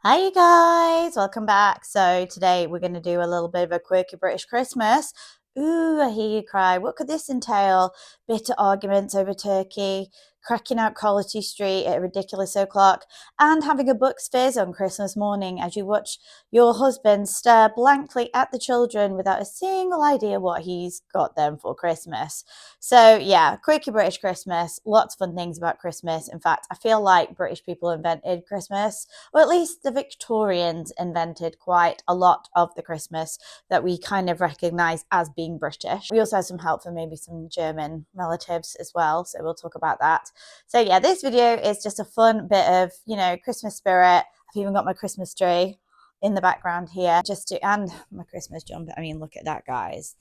Hi you guys, welcome back. So today we're going to do a little bit of a quirky British Christmas. Ooh, I hear you cry. What could this entail? Bitter arguments over turkey, cracking out Quality Street at a ridiculous o'clock, and having a Bucks fizz on Christmas morning as you watch your husband stare blankly at the children without a single idea what he's got them for Christmas. So yeah, quirky British Christmas, lots of fun things about Christmas. In fact, I feel like British people invented Christmas, or at least the Victorians invented quite a lot of the Christmas that we kind of recognise as being British. We also have some help from maybe some German relatives as well, so we'll talk about that. So yeah, this video is just a fun bit of, Christmas spirit. I've even got my Christmas tree in the background here, and my Christmas jumper. I mean, look at that, guys.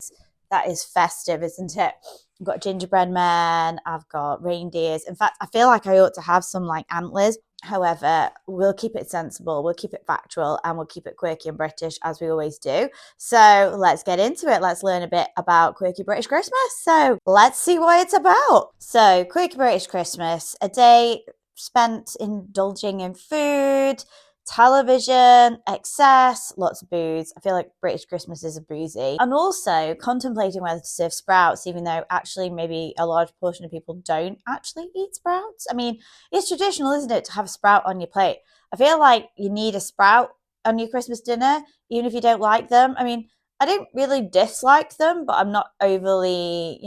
That is festive, isn't it? I've got gingerbread men, I've got reindeers. In fact, I feel like I ought to have some like antlers. However, we'll keep it sensible, we'll keep it factual, and we'll keep it quirky and British as we always do. So let's get into it. Let's learn a bit about quirky British Christmas. So let's see what it's about. So quirky British Christmas, a day spent indulging in food, television, excess, lots of booze. I feel like British Christmases are boozy. And also contemplating whether to serve sprouts, even though actually maybe a large portion of people don't actually eat sprouts. I mean, it's traditional, isn't it, to have a sprout on your plate? I feel like you need a sprout on your Christmas dinner, even if you don't like them. I mean, I don't really dislike them, but I'm not overly,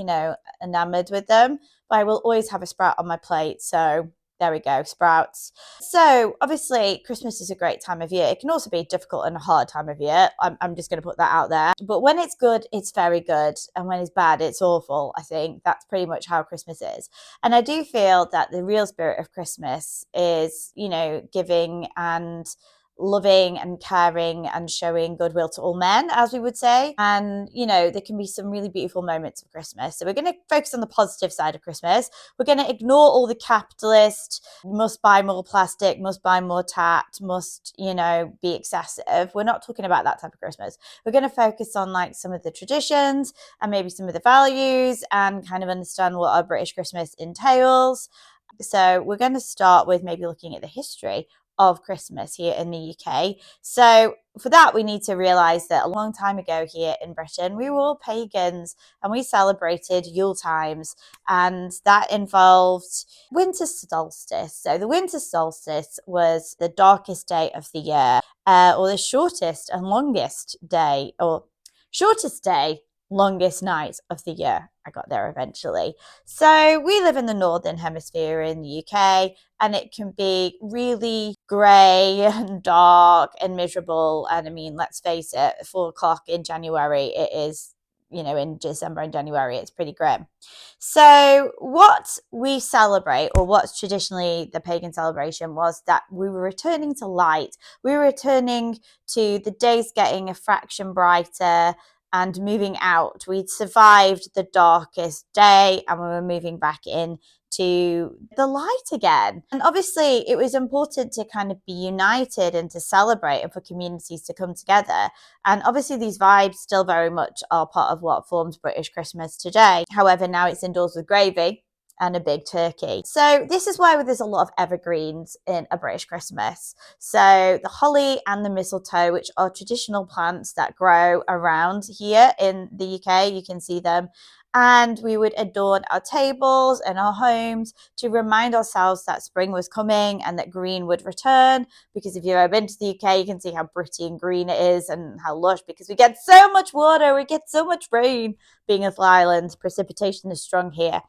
enamored with them. But I will always have a sprout on my plate. So there we go, sprouts. So obviously Christmas is a great time of year. It can also be a difficult and a hard time of year. I'm just going to put that out there. But when it's good, it's very good. And when it's bad, it's awful. I think that's pretty much how Christmas is. And I do feel that the real spirit of Christmas is, giving and loving and caring and showing goodwill to all men, as we would say. And, there can be some really beautiful moments of Christmas. So we're going to focus on the positive side of Christmas. We're going to ignore all the capitalist, must buy more plastic, must buy more tat, must, be excessive. We're not talking about that type of Christmas. We're going to focus on like some of the traditions and maybe some of the values and kind of understand what our British Christmas entails. So we're going to start with maybe looking at the history of Christmas here in the UK. So for that, we need to realise that a long time ago here in Britain, we were all pagans and we celebrated Yule times, and that involved Winter Solstice. So the Winter Solstice was the darkest day of the year, or the shortest and longest day, or shortest day, longest night of the year. I got there eventually. So we live in the Northern Hemisphere in the UK, and it can be really grey and dark and miserable. And I mean, let's face it, 4 o'clock in January, it is, in December and January, it's pretty grim. So what we celebrate, or what's traditionally the pagan celebration, was that we were returning to light. We were returning to the days getting a fraction brighter and moving out. We'd survived the darkest day and we were moving back in to the light again. And obviously it was important to kind of be united and to celebrate and for communities to come together. And obviously these vibes still very much are part of what forms British Christmas today. However, now it's indoors with gravy and a big turkey. So this is why there's a lot of evergreens in a British Christmas. So the holly and the mistletoe, which are traditional plants that grow around here in the UK, you can see them. And we would adorn our tables and our homes to remind ourselves that spring was coming and that green would return. Because if you've ever been to the UK, you can see how pretty and green it is and how lush, because we get so much water, we get so much rain. Being a little island, precipitation is strong here.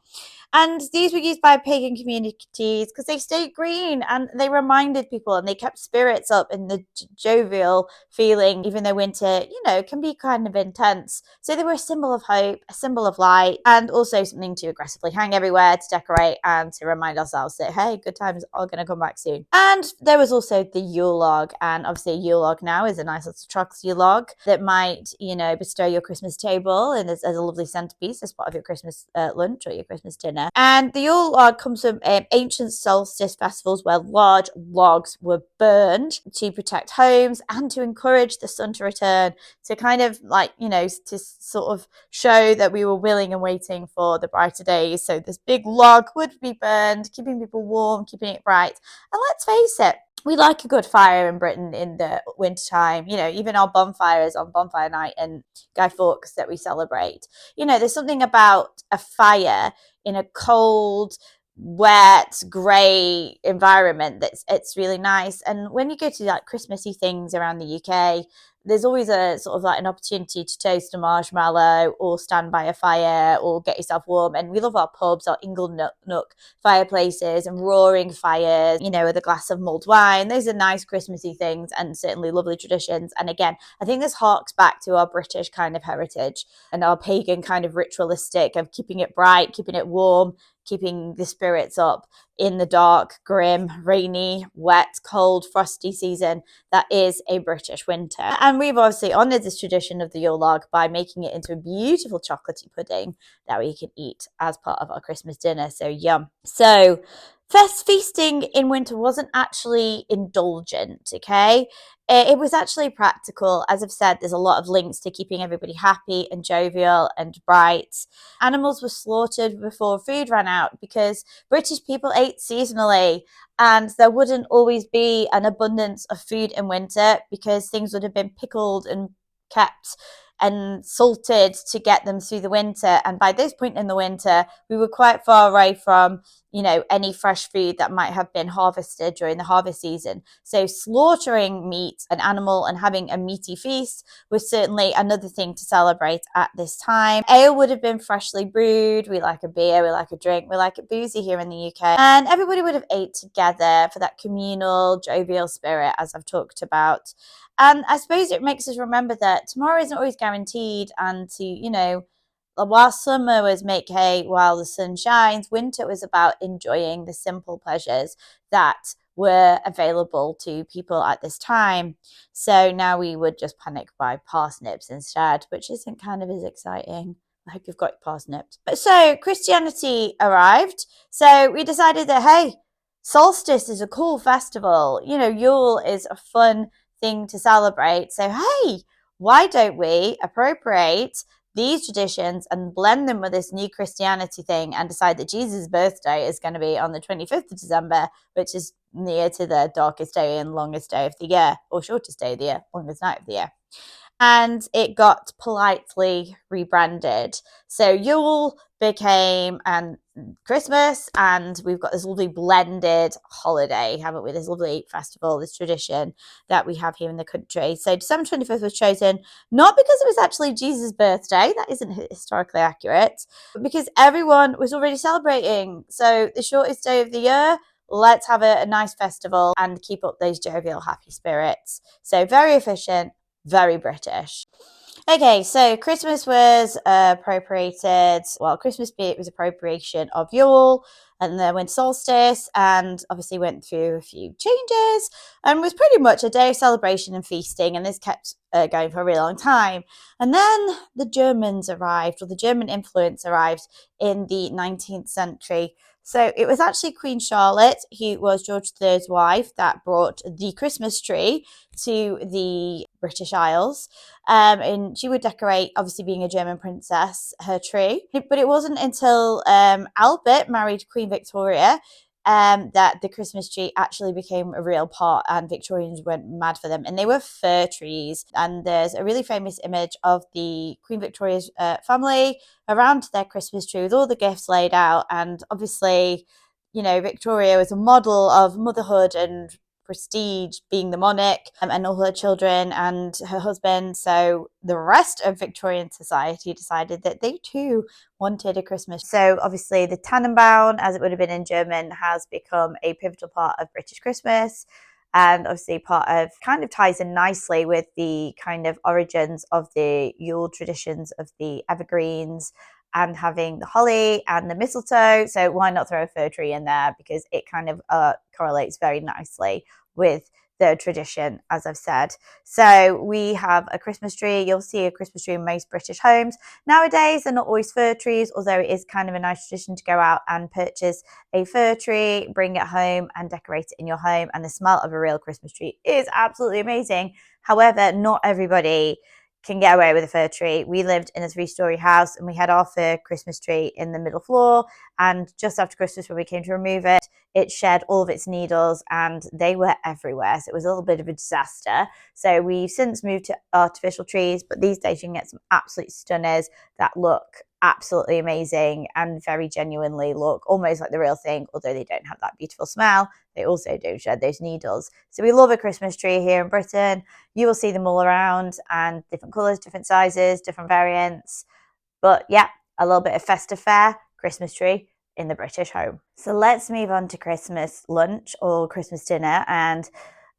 And these were used by pagan communities because they stayed green and they reminded people and they kept spirits up in the jovial feeling, even though winter, can be kind of intense. So they were a symbol of hope, a symbol of light, and also something to aggressively hang everywhere, to decorate, and to remind ourselves that, hey, good times are going to come back soon. And there was also the Yule log. And obviously a Yule log now is a nice little chocolatey log that might, bestow your Christmas table and as a lovely centerpiece as part of your Christmas lunch or your Christmas dinner. And the Yule log comes from ancient solstice festivals where large logs were burned to protect homes and to encourage the sun to return, to kind of to sort of show that we were willing and waiting for the brighter days. So this big log would be burned, keeping people warm, keeping it bright. And let's face it, we like a good fire in Britain in the winter time. You know, even our bonfires on bonfire night and Guy Fawkes that we celebrate. You know, there's something about a fire in a cold, wet, grey environment that's it's really nice. And when you go to like Christmassy things around the UK, there's always a sort of like an opportunity to toast a marshmallow or stand by a fire or get yourself warm. And we love our pubs, our Ingle Nook fireplaces and roaring fires, you know, with a glass of mulled wine. Those are nice Christmassy things and certainly lovely traditions. And again, I think this harks back to our British kind of heritage and our pagan kind of ritualistic of keeping it bright, keeping it warm, keeping the spirits up in the dark, grim, rainy, wet, cold, frosty season that is a British winter. And we've obviously honoured this tradition of the Yule log by making it into a beautiful chocolatey pudding that we can eat as part of our Christmas dinner. So yum. So feasting in winter wasn't actually indulgent, okay? It was actually practical. As I've said, there's a lot of links to keeping everybody happy and jovial and bright. Animals were slaughtered before food ran out because British people ate seasonally, and there wouldn't always be an abundance of food in winter because things would have been pickled and kept and salted to get them through the winter. And by this point in the winter, we were quite far away from, you know, any fresh food that might have been harvested during the harvest season. So slaughtering meat, an animal, and having a meaty feast was certainly another thing to celebrate at this time. Ale would have been freshly brewed. We like a beer, we like a drink, we like it boozy here in the UK. And everybody would have ate together for that communal, jovial spirit, as I've talked about. And I suppose it makes us remember that tomorrow isn't always guaranteed, and to, you know, while summer was make hay while the sun shines, winter was about enjoying the simple pleasures that were available to people at this time. So now we would just panic buy parsnips instead, which isn't kind of as exciting. I hope you've got parsnips. So Christianity arrived. So we decided that, hey, solstice is a cool festival. You know, Yule is a fun thing to celebrate. So, hey, why don't we appropriate these traditions and blend them with this new Christianity thing and decide that Jesus' birthday is going to be on the 25th of December, which is near to the darkest day and longest day of the year, or shortest day of the year, longest night of the year. And it got politely rebranded. So Yule became Christmas, and we've got this lovely blended holiday, haven't we? This lovely festival, this tradition that we have here in the country. So December 25th was chosen not because it was actually Jesus' birthday, that isn't historically accurate, but because everyone was already celebrating. So the shortest day of the year, let's have a nice festival and keep up those jovial, happy spirits. So very efficient, very British. Okay, so Christmas was appropriated. Well, Christmas spirit was appropriation of Yule and the Winter Solstice, and obviously went through a few changes and was pretty much a day of celebration and feasting. And this kept going for a really long time. And then the Germans arrived, or the German influence arrived in the 19th century. So it was actually Queen Charlotte, who was George III's wife, that brought the Christmas tree to the British Isles. And she would decorate, obviously being a German princess, her tree. But it wasn't until Albert married Queen Victoria that the Christmas tree actually became a real part, and Victorians went mad for them. And they were fir trees. And there's a really famous image of the Queen Victoria's family around their Christmas tree with all the gifts laid out. And obviously, you know, Victoria was a model of motherhood and prestige, being the monarch, and all her children and her husband. So the rest of Victorian society decided that they too wanted a Christmas. So obviously the Tannenbaum, as it would have been in German, has become a pivotal part of British Christmas, and obviously part of, kind of ties in nicely with the kind of origins of the Yule traditions of the evergreens and having the holly and the mistletoe. So why not throw a fir tree in there, because it kind of correlates very nicely with the tradition, as I've said. So we have a Christmas tree. You'll see a Christmas tree in most British homes. Nowadays, they're not always fir trees, although it is kind of a nice tradition to go out and purchase a fir tree, bring it home and decorate it in your home. And the smell of a real Christmas tree is absolutely amazing. However, not everybody can get away with a fir tree. We lived in a 3-story house and we had our fir Christmas tree in the middle floor. And just after Christmas, when we came to remove it, it shed all of its needles and they were everywhere. So it was a little bit of a disaster. So we've since moved to artificial trees, but these days you can get some absolute stunners that look absolutely amazing and very genuinely look almost like the real thing, although they don't have that beautiful smell. They also don't shed those needles. So we love a Christmas tree here in Britain. You will see them all around, and different colours, different sizes, different variants. But yeah, a little bit of festive fare, Christmas tree in the British home. So let's move on to Christmas lunch or Christmas dinner. And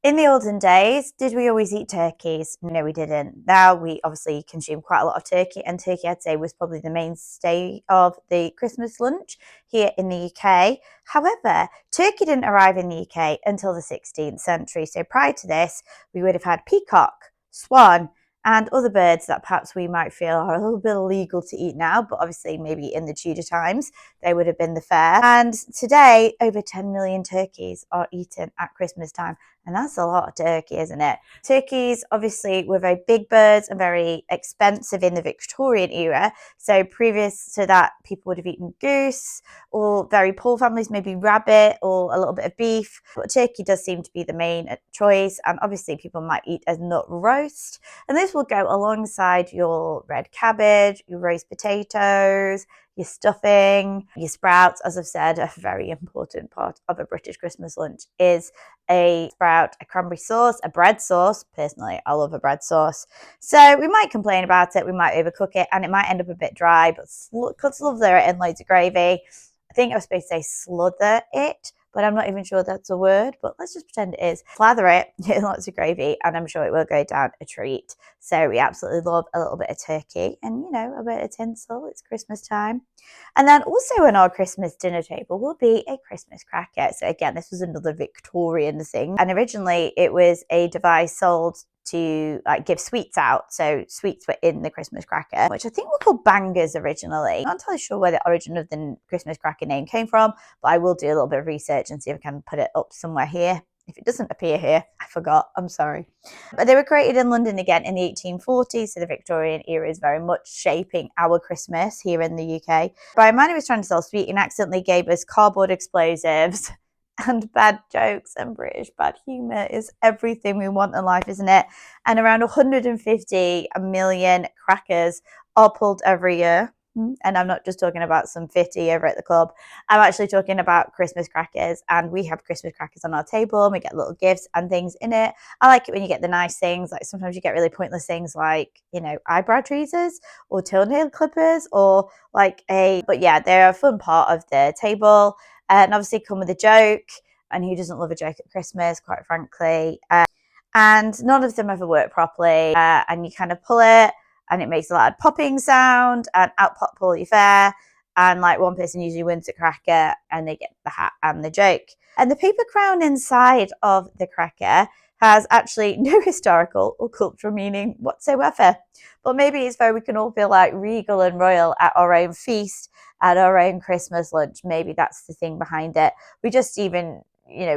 in the olden days, did we always eat turkeys? No, we didn't. Now we obviously consume quite a lot of turkey, and turkey, I'd say, was probably the mainstay of the Christmas lunch here in the UK. However, turkey didn't arrive in the UK until the 16th century. So prior to this, we would have had peacock, swan, and other birds that perhaps we might feel are a little bit illegal to eat now, but obviously maybe in the Tudor times, they would have been the fare. And today, over 10 million turkeys are eaten at Christmas time. And that's a lot of turkey, isn't it? Turkeys, obviously, were very big birds and very expensive in the Victorian era. So previous to that, people would have eaten goose, or very poor families, maybe rabbit or a little bit of beef. But turkey does seem to be the main choice. And obviously, people might eat a nut roast. And this will go alongside your red cabbage, your roast potatoes, your stuffing, your sprouts. As I've said, a very important part of a British Christmas lunch is a sprout, a cranberry sauce, a bread sauce. Personally, I love a bread sauce. So we might complain about it, we might overcook it, and it might end up a bit dry, but slither it in loads of gravy. I think I was supposed to say slither it, but I'm not even sure that's a word, but let's just pretend it is. Slather it in lots of gravy, and I'm sure it will go down a treat. So we absolutely love a little bit of turkey and, a bit of tinsel. It's Christmas time. And then also on our Christmas dinner table will be a Christmas cracker. So again, this was another Victorian thing. And originally it was a device sold to give sweets out. So sweets were in the Christmas cracker, which I think were called bangers originally. I'm not entirely sure where the origin of the Christmas cracker name came from, but I will do a little bit of research and see if I can put it up somewhere here. If it doesn't appear here, I forgot, I'm sorry. But they were created in London again in the 1840s, so the Victorian era is very much shaping our Christmas here in the UK. By a man who was trying to sell sweet and accidentally gave us cardboard explosives and bad jokes, and British bad humour is everything we want in life, isn't it? And around 150 million crackers are pulled every year. And I'm not just talking about some 50 over at the club. I'm actually talking about Christmas crackers, and we have Christmas crackers on our table and we get little gifts and things in it. I like it when you get the nice things, like sometimes you get really pointless things like, eyebrow tweezers or toenail clippers or but yeah, they're a fun part of the table, and obviously come with a joke. And who doesn't love a joke at Christmas, quite frankly? And none of them ever work properly, and you kind of pull it and it makes a loud popping sound, and out pop all your fare. And one person usually wins the cracker and they get the hat and the joke. And the paper crown inside of the cracker has actually no historical or cultural meaning whatsoever. But maybe it's where we can all feel like regal and royal at our own feast, at our own Christmas lunch. Maybe that's the thing behind it. We just we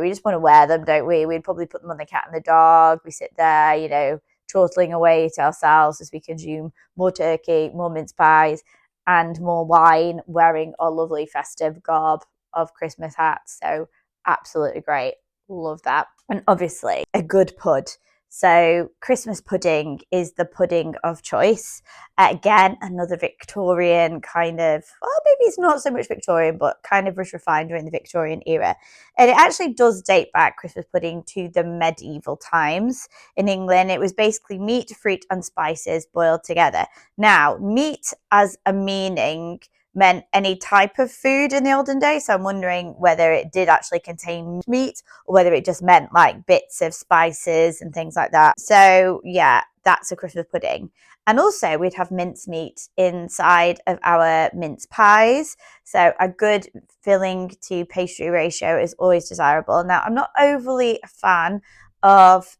just want to wear them, don't we? We'd probably put them on the cat and the dog. We sit there, chortling away to ourselves as we consume more turkey, more mince pies, and more wine, wearing our lovely festive garb of Christmas hats. So absolutely great. Love that. And obviously a good pud. So Christmas pudding is the pudding of choice. Again, another Victorian kind of, well, maybe it's not so much Victorian, but kind of was refined during the Victorian era. And it actually does date back, Christmas pudding, to the medieval times. In England, it was basically meat, fruit, and spices boiled together. Now, meat as a meaning meant any type of food in the olden days. So I'm wondering whether it did actually contain meat or whether it just meant bits of spices and things like that. So yeah, that's a Christmas pudding. And also we'd have mincemeat inside of our mince pies. So a good filling to pastry ratio is always desirable. Now, I'm not overly a fan of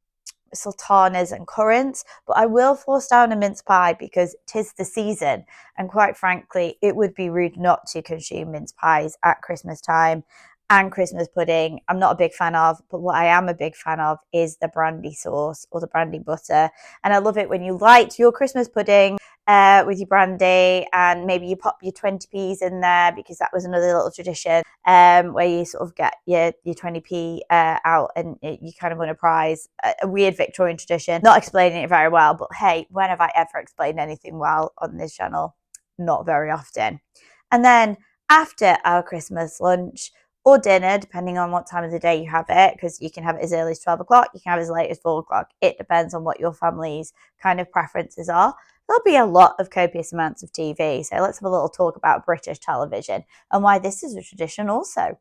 sultanas and currants, but I will force down a mince pie because 'tis the season, and quite frankly it would be rude not to consume mince pies at Christmas time. And Christmas pudding I'm not a big fan of, but what I am a big fan of is the brandy sauce or the brandy butter. And I love it when you light your Christmas pudding with your brandy, and maybe you pop your 20p's in there, because that was another little tradition where you sort of get your 20p out, and you kind of win a prize. A weird Victorian tradition. Not explaining it very well, but hey, when have I ever explained anything well on this channel? Not very often. And then after our Christmas lunch or dinner, depending on what time of the day you have it, because you can have it as early as 12 o'clock, you can have it as late as 4 o'clock. It depends on what your family's kind of preferences are. There'll be a lot of copious amounts of TV. So let's have a little talk about British television and why this is a tradition also.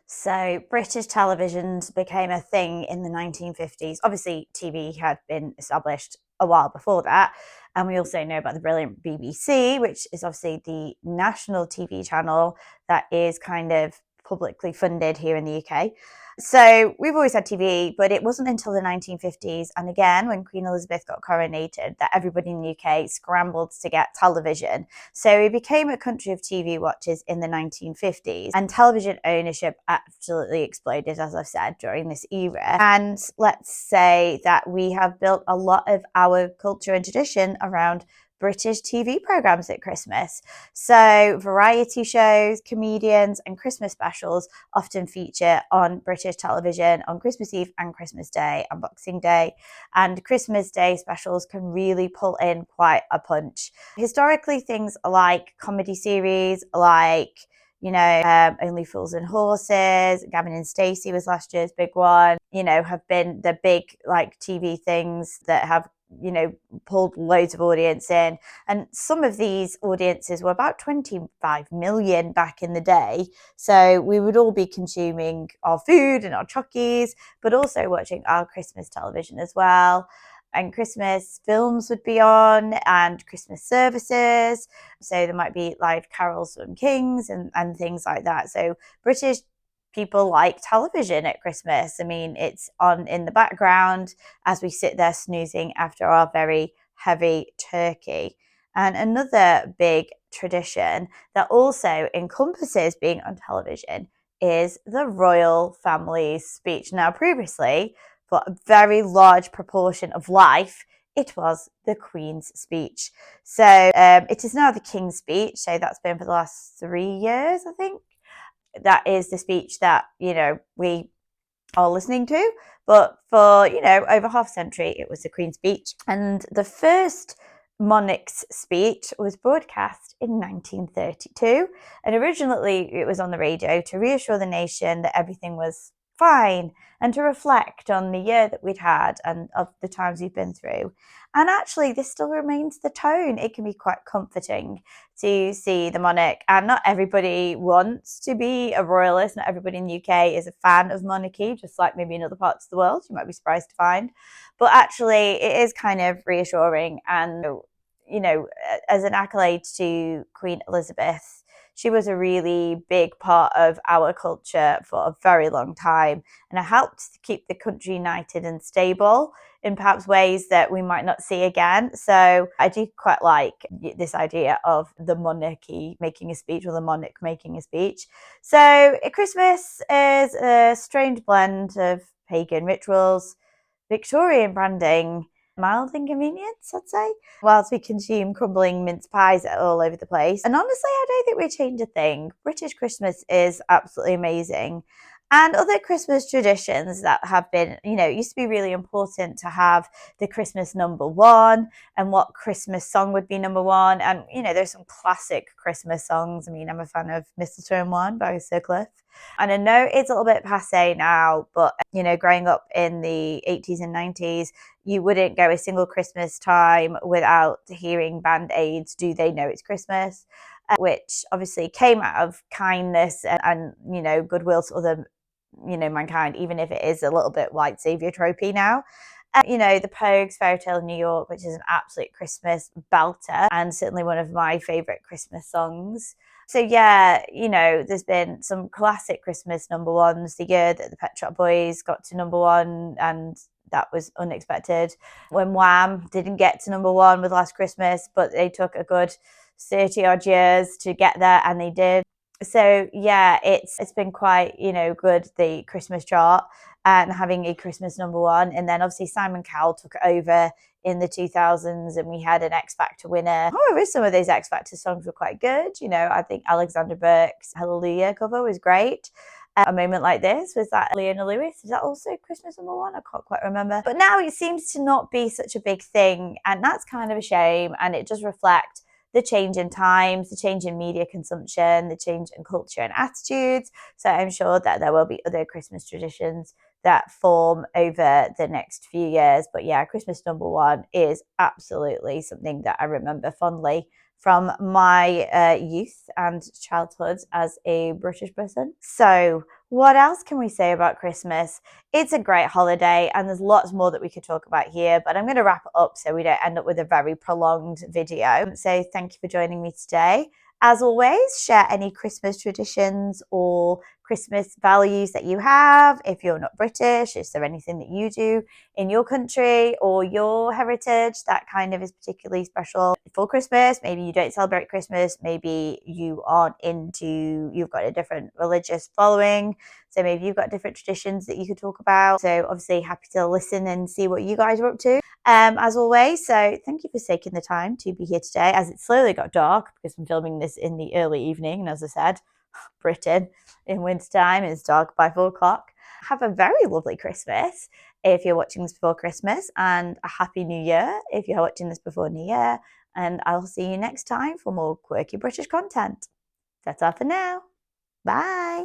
So British televisions became a thing in the 1950s. Obviously, TV had been established a while before that. And we also know about the brilliant BBC, which is obviously the national TV channel that is kind of publicly funded here in the UK. So we've always had TV, but it wasn't until the 1950s, and again when Queen Elizabeth got coronated, that everybody in the UK scrambled to get television. So it became a country of TV watchers in the 1950s, and television ownership absolutely exploded, as I've said, during this era. And let's say that we have built a lot of our culture and tradition around British TV programs at Christmas. So variety shows, comedians, and Christmas specials often feature on British television on Christmas Eve and Christmas Day and Boxing Day. And Christmas Day specials can really pull in quite a punch. Historically, things like comedy series like Only Fools and Horses, Gavin and Stacey was last year's big one, have been the big TV things that have pulled loads of audience in. And some of these audiences were about 25 million back in the day. So we would all be consuming our food and our chockies, but also watching our Christmas television as well. And Christmas films would be on, and Christmas services. So there might be live carols from kings and things like that. So British people like television at Christmas. I mean, it's on in the background as we sit there snoozing after our very heavy turkey. And another big tradition that also encompasses being on television is the royal family's speech. Now, previously, for a very large proportion of life, it was the Queen's speech. So it is now the King's speech. So that's been for the last 3 years, I think. That is the speech that, we are listening to. But for, over half a century, it was the Queen's speech. And the first monarch's speech was broadcast in 1932. And originally, it was on the radio to reassure the nation that everything was fine and to reflect on the year that we'd had and of the times we've been through. And actually, this still remains the tone. It can be quite comforting to see the monarch. And not everybody wants to be a royalist. Not everybody in the UK is a fan of monarchy, just like maybe in other parts of the world, you might be surprised to find. But actually, it is kind of reassuring. And, as an accolade to Queen Elizabeth, she was a really big part of our culture for a very long time, and it helped to keep the country united and stable in perhaps ways that we might not see again. So I do quite like this idea of the monarchy making a speech, or the monarch making a speech. So Christmas is a strange blend of pagan rituals, Victorian branding, mild inconvenience, I'd say, whilst we consume crumbling mince pies all over the place. And honestly, I don't think we change a thing. British Christmas is absolutely amazing. And other Christmas traditions that have been, it used to be really important to have the Christmas number one and what Christmas song would be number one. And, there's some classic Christmas songs. I mean, I'm a fan of Mistletoe and Wine by Sir Cliff. And I know it's a little bit passé now, but, growing up in the 80s and 90s, you wouldn't go a single Christmas time without hearing Band Aid's Do They Know It's Christmas, which obviously came out of kindness and goodwill to other mankind, even if it is a little bit white savior tropey now. The Pogues Fairy Tale of New York, which is an absolute Christmas belter and certainly one of my favourite Christmas songs. So yeah, there's been some classic Christmas number ones. The year that the Pet Shop Boys got to number one, and that was unexpected. When Wham didn't get to number one with Last Christmas, but they took a good 30 odd years to get there, and they did. So yeah, it's been quite, good, the Christmas chart and having a Christmas number one. And then obviously Simon Cowell took it over in the 2000s, and we had an X Factor winner. However, some of those X Factor songs were quite good. I think Alexander Burke's Hallelujah cover was great. A Moment Like This, was that Leona Lewis? Is that also Christmas number one? I can't quite remember. But now it seems to not be such a big thing, and that's kind of a shame. And it does reflect the change in times, the change in media consumption, the change in culture and attitudes. So I'm sure that there will be other Christmas traditions that form over the next few years. But yeah, Christmas number one is absolutely something that I remember fondly from my youth and childhood as a British person. So, what else can we say about Christmas? It's a great holiday, and there's lots more that we could talk about here, but I'm going to wrap it up so we don't end up with a very prolonged video. So, thank you for joining me today. As always, share any Christmas traditions or Christmas values that you have. If you're not British, is there anything that you do in your country or your heritage that kind of is particularly special for Christmas? Maybe you don't celebrate Christmas. Maybe you've got a different religious following. So maybe you've got different traditions that you could talk about. So obviously happy to listen and see what you guys are up to. As always, so thank you for taking the time to be here today, as it slowly got dark because I'm filming this in the early evening. And as I said, Britain in wintertime is dark by 4 o'clock. Have a very lovely Christmas if you're watching this before Christmas, and a happy New Year if you're watching this before New Year. And I'll see you next time for more quirky British content. That's all for now. Bye.